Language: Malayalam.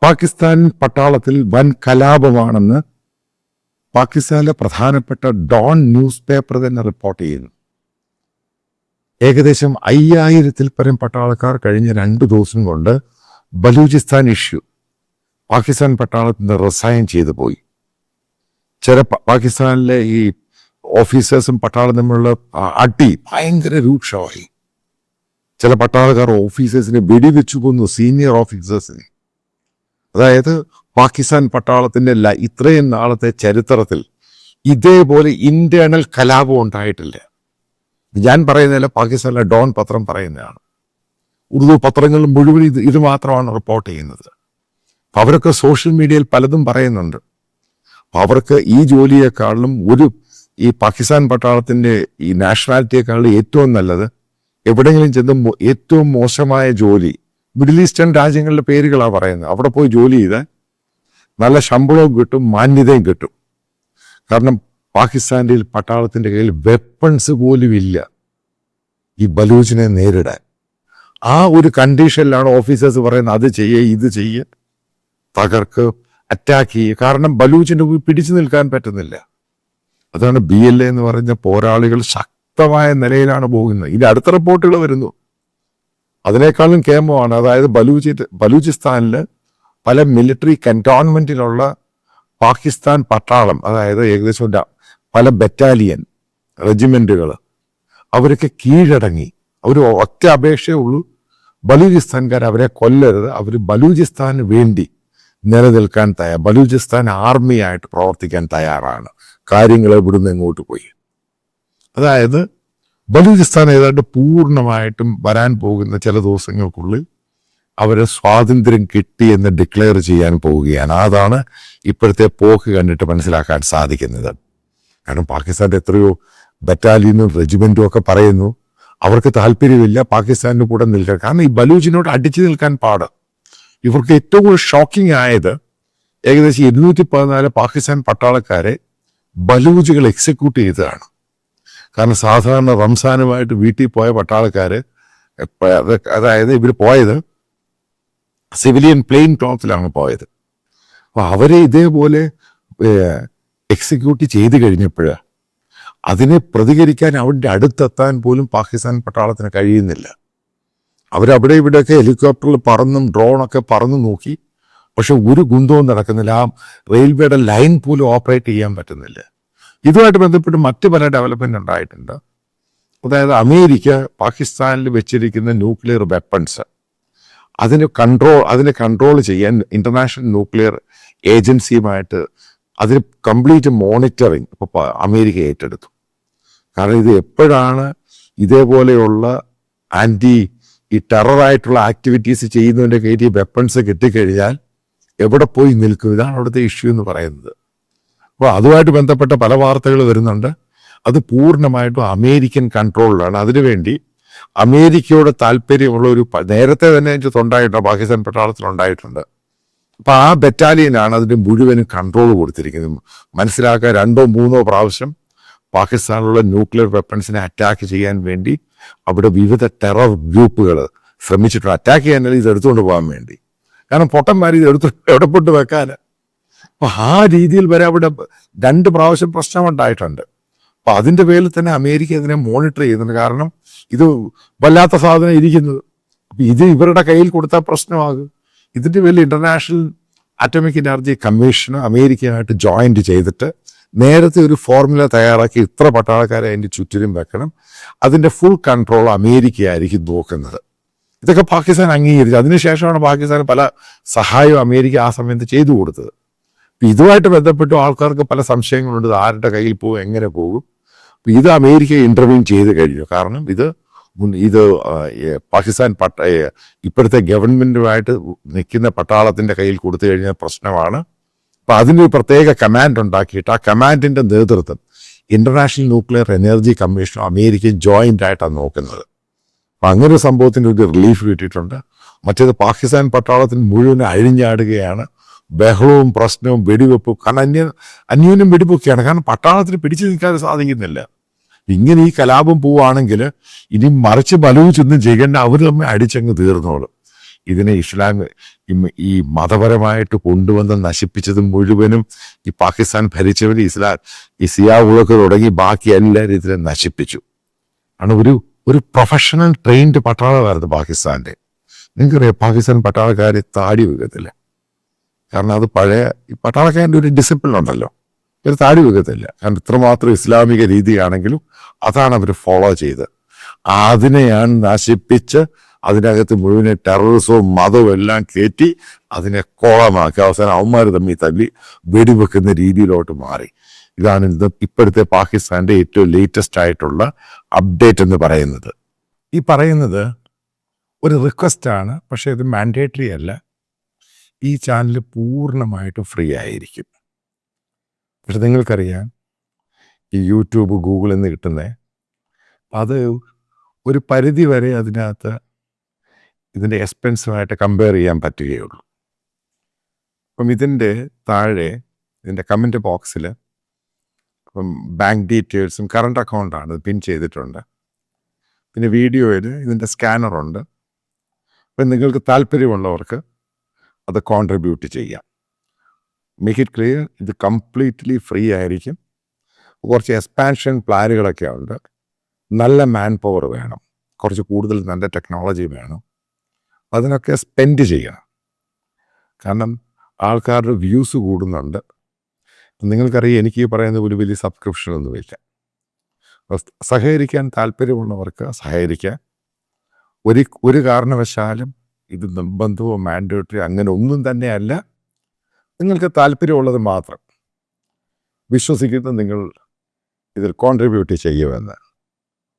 പാകിസ്ഥാൻ പട്ടാളത്തിൽ വൻ കലാപമാണെന്ന് പാകിസ്ഥാനിലെ പ്രധാനപ്പെട്ട ഡോൺ ന്യൂസ് പേപ്പർ തന്നെ റിപ്പോർട്ട് ചെയ്യുന്നു. ഏകദേശം 5000-ൽ പരം പട്ടാളക്കാർ കഴിഞ്ഞ 2 ദിവസം കൊണ്ട് ബലൂചിസ്ഥാൻ ഇഷ്യൂ പാകിസ്ഥാൻ പട്ടാളത്തിൽ നിന്ന് റിസൈൻ ചെയ്തു പോയി. ചില പാകിസ്ഥാനിലെ ഈ ഓഫീസേഴ്സും പട്ടാളം തമ്മിലുള്ള അടി ഭയങ്കര രൂക്ഷമായി. ചില പട്ടാളക്കാർ ഓഫീസേഴ്സിനെ വെടിവെച്ചു കൊന്നു, സീനിയർ ഓഫീസേഴ്സിനെ. അതായത് പാകിസ്ഥാൻ പട്ടാളത്തിന്റെ ഇത്രയും നാളത്തെ ചരിത്രത്തിൽ ഇതേപോലെ ഇന്റേണൽ കലാപം ഉണ്ടായിട്ടില്ല. ഞാൻ പറയുന്നതല്ല, പാകിസ്ഥാനിലെ ഡോൺ പത്രം പറയുന്നതാണ്. ഉറുദു പത്രങ്ങൾ മുഴുവൻ ഇത് മാത്രമാണ് റിപ്പോർട്ട് ചെയ്യുന്നത്. അവരൊക്കെ സോഷ്യൽ മീഡിയയിൽ പലതും പറയുന്നുണ്ട്. അവർക്ക് ഈ ജോലിയെക്കാളും ഈ പാകിസ്ഥാൻ പട്ടാളത്തിന്റെ ഈ നാഷണാലിറ്റിയെക്കാളും ഏറ്റവും നല്ലത് എവിടെയെങ്കിലും ചെന്ന് ഏറ്റവും മോശമായ ജോലി മിഡിൽ ഈസ്റ്റേൺ രാജ്യങ്ങളുടെ പേരുകളാണ് പറയുന്നത്. അവിടെ പോയി ജോലി ചെയ്താൽ നല്ല ശമ്പളവും കിട്ടും, മാന്യതയും കിട്ടും. കാരണം പാകിസ്ഥാന്റെ പട്ടാളത്തിന്റെ കയ്യിൽ വെപ്പൺസ് പോലും ഇല്ല ഈ ബലൂച്ചിനെ നേരിടാൻ. ആ ഒരു കണ്ടീഷനിലാണ് ഓഫീസേഴ്സ് പറയുന്നത്, അത് ചെയ്യേ, ഇത് ചെയ്യേ, തകർക്ക്, അറ്റാക്ക് ചെയ്യുക. കാരണം ബലൂച്ചിന്റെ പിടിച്ചു നിൽക്കാൻ പറ്റുന്നില്ല. അതാണ് BLA എന്ന് പറയുന്ന പോരാളികൾ ശക്തമായ നിലയിലാണ് പോകുന്നത്. ഇനി അടുത്ത റിപ്പോർട്ടുകൾ വരുന്നു, അതിനേക്കാളും കേമമാണ്. അതായത് ബലൂചിസ്ഥാനില് പല മിലിറ്ററി കന്റോൺമെന്റിലുള്ള പാകിസ്ഥാൻ പട്ടാളം, അതായത് ഏകദേശം പല ബറ്റാലിയൻ റെജിമെന്റുകൾ, അവരൊക്കെ കീഴടങ്ങി. അവർ ഒറ്റ അപേക്ഷയേ ഉള്ളൂ, ബലൂചിസ്ഥാൻകാർ അവരെ കൊല്ലരുത്, അവർ ബലൂചിസ്ഥാന് വേണ്ടി നിലനിൽക്കാൻ ബലൂചിസ്ഥാൻ ആർമിയായിട്ട് പ്രവർത്തിക്കാൻ തയ്യാറാണ്. കാര്യങ്ങൾ ഇവിടുന്ന് എങ്ങോട്ട് പോയി. അതായത് ബലൂചിസ്ഥാൻ ഏതാണ്ട് പൂർണ്ണമായിട്ടും വരാൻ പോകുന്ന ചില ദിവസങ്ങൾക്കുള്ളിൽ അവരെ സ്വാതന്ത്ര്യം കിട്ടി എന്ന് ഡിക്ലെയർ ചെയ്യാൻ പോവുകയാണ്. അതാണ് ഇപ്പോഴത്തെ പോക്ക് കണ്ടിട്ട് മനസ്സിലാക്കാൻ സാധിക്കുന്നത്. കാരണം പാകിസ്ഥാന്റെ എത്രയോ ബറ്റാലിയനും റെജിമെന്റും ഒക്കെ പറയുന്നു അവർക്ക് താല്പര്യമില്ല പാകിസ്ഥാനിന്റെ കൂടെ നിൽക്കാൻ. കാരണം ഈ ബലൂച്ചിനോട് അടിച്ചു നിൽക്കാൻ പാട്. ഇവർക്ക് ഏറ്റവും കൂടുതൽ ഷോക്കിംഗ് ആയത് ഏകദേശം 214 പാകിസ്ഥാൻ പട്ടാളക്കാരെ ബലൂച്ചുകൾ എക്സിക്യൂട്ട് ചെയ്തതാണ്. കാരണം സാധാരണ റംസാനുമായിട്ട് വീട്ടിൽ പോയ പട്ടാളക്കാര്, അതായത് ഇവർ പോയത് സിവിലിയൻ പ്ലെയിൻ ക്ലോത്തിലാണ് പോയത്. അപ്പൊ അവരെ ഇതേപോലെ എക്സിക്യൂട്ട് ചെയ്ത് കഴിഞ്ഞപ്പോൾ അതിനെ പ്രതികരിക്കാൻ അവരുടെ അടുത്തെത്താൻ പോലും പാകിസ്ഥാൻ പട്ടാളത്തിന് കഴിയുന്നില്ല. അവരവിടെ ഇവിടെയൊക്കെ ഹെലികോപ്റ്ററിൽ പറന്നും ഡ്രോണൊക്കെ പറന്നു നോക്കി, പക്ഷെ ഒരു ഗുന്തവും നടക്കുന്നില്ല. ആ റെയിൽവേയുടെ ലൈൻ പോലും ഓപ്പറേറ്റ് ചെയ്യാൻ പറ്റുന്നില്ല. ഇതുമായിട്ട് ബന്ധപ്പെട്ട് മറ്റ് പല ഡെവലപ്മെന്റ് ഉണ്ടായിട്ടുണ്ട്. അതായത് അമേരിക്ക പാകിസ്ഥാനിൽ വെച്ചിരിക്കുന്ന ന്യൂക്ലിയർ വെപ്പൺസ് അതിനെ കൺട്രോൾ ചെയ്യാൻ ഇന്റർനാഷണൽ ന്യൂക്ലിയർ ഏജൻസിയുമായിട്ട് അതിന് കംപ്ലീറ്റ് മോണിറ്ററിങ് ഇപ്പോൾ അമേരിക്ക ഏറ്റെടുത്തു. കാരണം ഇത് എപ്പോഴാണ് ഇതേപോലെയുള്ള ഈ ടെററായിട്ടുള്ള ആക്ടിവിറ്റീസ് ചെയ്യുന്നതിൻ്റെ കയറ്റി വെപ്പൺസ് കിട്ടിക്കഴിഞ്ഞാൽ എവിടെ പോയി നിൽക്കും? ഇതാണ് അവിടുത്തെ ഇഷ്യൂ എന്ന് പറയുന്നത്. അപ്പോൾ അതുമായിട്ട് ബന്ധപ്പെട്ട പല വാർത്തകൾ വരുന്നുണ്ട്. അത് പൂർണ്ണമായിട്ടും അമേരിക്കൻ കൺട്രോളിലാണ്. അതിനുവേണ്ടി അമേരിക്കയോട് താല്പര്യമുള്ള നേരത്തെ തന്നെ ഉണ്ടായിട്ടുണ്ട്, പാകിസ്ഥാൻ പട്ടാളത്തിലുണ്ടായിട്ടുണ്ട്. അപ്പൊ ആ ബറ്റാലിയനാണ് അതിന്റെ മുഴുവനും കൺട്രോൾ കൊടുത്തിരിക്കുന്നത്. മനസ്സിലാക്കാൻ 2 or 3 പ്രാവശ്യം പാകിസ്ഥാനിലുള്ള ന്യൂക്ലിയർ വെപ്പൺസിനെ അറ്റാക്ക് ചെയ്യാൻ വേണ്ടി അവിടെ വിവിധ ടെറർ ഗ്രൂപ്പുകൾ ശ്രമിച്ചിട്ടുണ്ട്. അറ്റാക്ക് ചെയ്യാനല്ല, ഇത് എടുത്തുകൊണ്ട് പോകാൻ വേണ്ടി. കാരണം പൊട്ടന്മാർ ഇത് എവിടെ പൊട്ട് വെക്കാന്. അപ്പൊ ആ രീതിയിൽ വരെ അവിടെ 2 പ്രാവശ്യം പ്രശ്നമുണ്ടായിട്ടുണ്ട്. അപ്പൊ അതിന്റെ പേരിൽ തന്നെ അമേരിക്ക ഇതിനെ മോണിറ്റർ ചെയ്യുന്നുണ്ട്. കാരണം ഇത് വല്ലാത്ത സാധനം ഇരിക്കുന്നത്. അപ്പൊ ഇത് ഇവരുടെ കയ്യിൽ കൊടുത്താൽ പ്രശ്നമാകും. ഇതിന്റെ പേരിൽ ഇന്റർനാഷണൽ ആറ്റോമിക് എനർജി കമ്മീഷൻ അമേരിക്കയുമായിട്ട് ജോയിന്റ് ചെയ്തിട്ട് നേരത്തെ ഒരു ഫോർമുല തയ്യാറാക്കി ഇത്ര പട്ടാളക്കാരെ അതിന്റെ ചുറ്റിലും വെക്കണം. അതിന്റെ ഫുൾ കൺട്രോൾ അമേരിക്കയായിരിക്കും നോക്കുന്നത്. ഇതൊക്കെ പാകിസ്ഥാൻ അംഗീകരിച്ചു. അതിനുശേഷമാണ് പാകിസ്ഥാൻ പല സഹായവും അമേരിക്ക ആ സമയത്ത് ചെയ്തു കൊടുത്തത്. ഇതുമായിട്ട് ബന്ധപ്പെട്ട് ആൾക്കാർക്ക് പല സംശയങ്ങളുണ്ട്. ആരുടെ കയ്യിൽ പോകും, എങ്ങനെ പോകും? ഇത് അമേരിക്ക ഇന്റർവ്യൂ ചെയ്ത് കഴിഞ്ഞു. കാരണം ഇത് പാകിസ്ഥാൻ ഇപ്പോഴത്തെ ഗവൺമെന്റുമായിട്ട് നിൽക്കുന്ന പട്ടാളത്തിന്റെ കയ്യിൽ കൊടുത്തു കഴിഞ്ഞ പ്രശ്നമാണ്. അപ്പൊ അതിനൊരു പ്രത്യേക കമാൻഡ് ഉണ്ടാക്കിയിട്ട് ആ കമാൻഡിന്റെ നേതൃത്വം ഇന്റർനാഷണൽ ന്യൂക്ലിയർ എനർജി കമ്മീഷനും അമേരിക്കയും ജോയിന്റ് ആയിട്ടാണ് നോക്കുന്നത്. അപ്പൊ അങ്ങനെ ഒരു സംഭവത്തിന് ഒരു റിലീഫ് കിട്ടിയിട്ടുണ്ട്. മറ്റേത് പാകിസ്ഥാൻ പട്ടാളത്തിന് മുഴുവൻ അഴിഞ്ഞാടുകയാണ്. ബഹളവും പ്രശ്നവും വെടിവെപ്പും. കാരണം അന്യോന്യം വെടിവെക്കുകയാണ്. കാരണം പട്ടാളത്തിന് പിടിച്ചു നിൽക്കാൻ സാധിക്കുന്നില്ല. ഇങ്ങനെ ഈ കലാപം പോവുകയാണെങ്കിൽ ഇനി മറിച്ച് ബലൂച്ചൊന്നും ചെയ്യേണ്ട, അവർ തമ്മിൽ അടിച്ചങ്ങ് തീർന്നോളും. ഇതിനെ ഈ മതപരമായിട്ട് കൊണ്ടുവന്ന് നശിപ്പിച്ചത് മുഴുവനും ഈ പാകിസ്ഥാൻ ഭരിച്ചവർ ഈ സിയാവുകളൊക്കെ തുടങ്ങി ബാക്കി എല്ലാവരും ഇതിനെ നശിപ്പിച്ചു. ആണ് ഒരു പ്രൊഫഷണൽ ട്രെയിൻഡ് പട്ടാളമായിരുന്നു പാകിസ്ഥാൻ്റെ. നിങ്ങൾക്കറിയാം പാകിസ്ഥാൻ പട്ടാളക്കാർ താടി വെക്കത്തില്ല. കാരണം അത് പഴയ ഈ പട്ടാളക്കാരൻ്റെ ഒരു ഡിസിപ്ലിൻ ഉണ്ടല്ലോ, ഒരു താടി വെക്കത്തില്ല. കാരണം ഇത്രമാത്രം ഇസ്ലാമിക രീതിയാണെങ്കിലും അതാണ് അവർ ഫോളോ ചെയ്ത്. അതിനെയാണ് നശിപ്പിച്ച് അതിനകത്ത് മുഴുവൻ ടെററിസവും മതവും എല്ലാം കയറ്റി അതിനെ കോളമാക്കി അവസാനം അവന്മാർ തമ്മിൽ തല്ലി വെടിവെക്കുന്ന രീതിയിലോട്ട് മാറി. ഇതാണ് ഇപ്പോഴത്തെ പാകിസ്ഥാന്റെ ഏറ്റവും ലേറ്റസ്റ്റ് ആയിട്ടുള്ള അപ്ഡേറ്റ് എന്ന് പറയുന്നത്. ഈ പറയുന്നത് ഒരു റിക്വസ്റ്റാണ്, പക്ഷേ ഇത് മാൻഡേറ്ററി അല്ല. ഈ ചാനൽ പൂർണ്ണമായിട്ടും ഫ്രീ ആയിരിക്കും. പക്ഷെ നിങ്ങൾക്കറിയാം ഈ യൂട്യൂബ് ഗൂഗിളിൽ നിന്ന് കിട്ടുന്നത് അത് ഒരു പരിധി വരെ അതിനകത്ത് ഇതിൻ്റെ എക്സ്പെൻസുമായിട്ട് കമ്പയർ ചെയ്യാൻ പറ്റുകയുള്ളൂ. അപ്പം ഇതിൻ്റെ താഴെ ഇതിൻ്റെ കമൻറ്റ് ബോക്സിൽ അപ്പം ബാങ്ക് ഡീറ്റെയിൽസും കറണ്ട് അക്കൗണ്ടാണ് പിൻ ചെയ്തിട്ടുണ്ട്. പിന്നെ വീഡിയോയിൽ ഇതിൻ്റെ സ്കാനറുണ്ട്. അപ്പം നിങ്ങൾക്ക് താല്പര്യമുള്ളവർക്ക് അത് കോൺട്രിബ്യൂട്ട് ചെയ്യാം. മേക്ക് ഇറ്റ് ക്ലിയർ, ഇത് കംപ്ലീറ്റ്ലി ഫ്രീ ആയിരിക്കും. കുറച്ച് എക്സ്പാൻഷൻ പ്ലാനുകളൊക്കെ ഉണ്ട്. നല്ല മാൻ പവർ വേണം, കുറച്ച് കൂടുതൽ നല്ല ടെക്നോളജി വേണം. അതിനൊക്കെ സ്പെൻഡ് ചെയ്യണം. കാരണം ആൾക്കാരുടെ വ്യൂസ് കൂടുന്നുണ്ട്. നിങ്ങൾക്കറിയാം എനിക്ക് ഈ പറയുന്ന ഒരു വലിയ സബ്സ്ക്രിപ്ഷനൊന്നുമില്ല. സഹകരിക്കാൻ താല്പര്യമുള്ളവർക്ക് സഹകരിക്കാൻ. ഒരു കാരണവശാലും ഇത് നിർബന്ധമോ മാൻഡേറ്ററി അങ്ങനെ ഒന്നും തന്നെയല്ല. നിങ്ങൾക്ക് താല്പര്യമുള്ളത് മാത്രം വിശ്വസിക്കുന്ന നിങ്ങൾ ഇതിൽ കോൺട്രിബ്യൂട്ട് ചെയ്യുമെന്ന്.